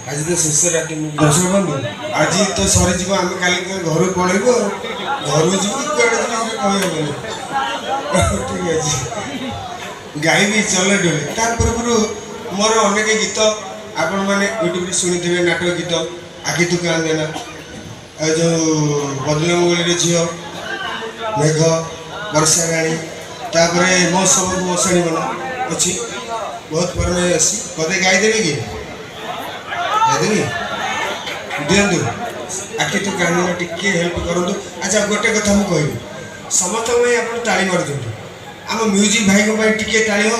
आज तो शेष राति दर्शक बंधु आज तो सरी जीव आम काली घर पलैबू घर जीव कड़े कह ठीक अच्छे गाइबी चल डोले तार पूर्व मोर अनेक गीत आपण मैंने यूट्यूब शुणी नाटक गीत आखि तू क्या देना जो बदलमंगली झील मेघ वर्षा राणी तापर मो सब मशाणी मन अच्छी बहुत पर में पदे गाईदेवी कि गाईदेवी दिंतु आखि तू क्या देना टिके हेल्प करूँ। अच्छा गोटे कथा मुझे कहबी समस्त आप ताली मार दिंतु आम म्यूजिक भाई को टिके ताली हो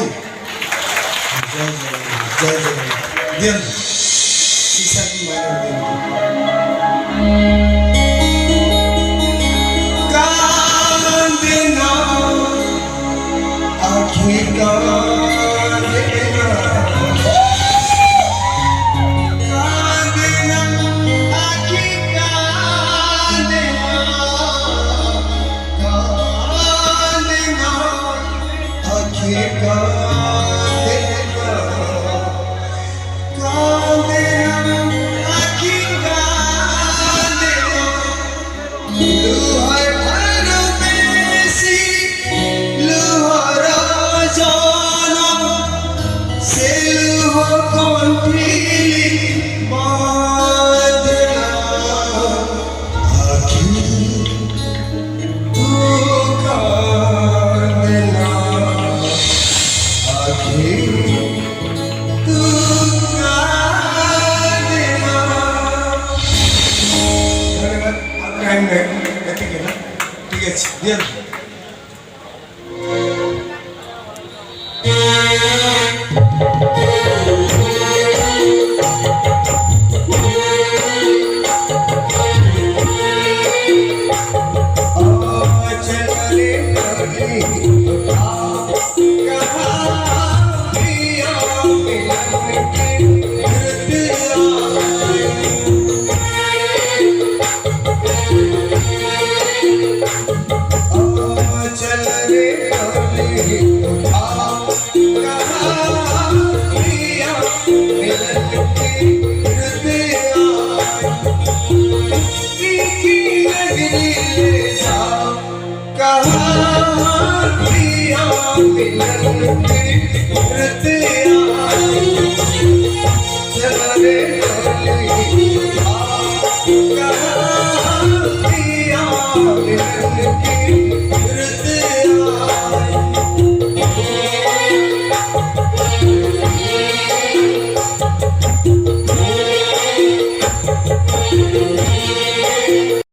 जय जगन्नाथ दिंतु शीशा की मार दिंतु आखि ठीक है चल रे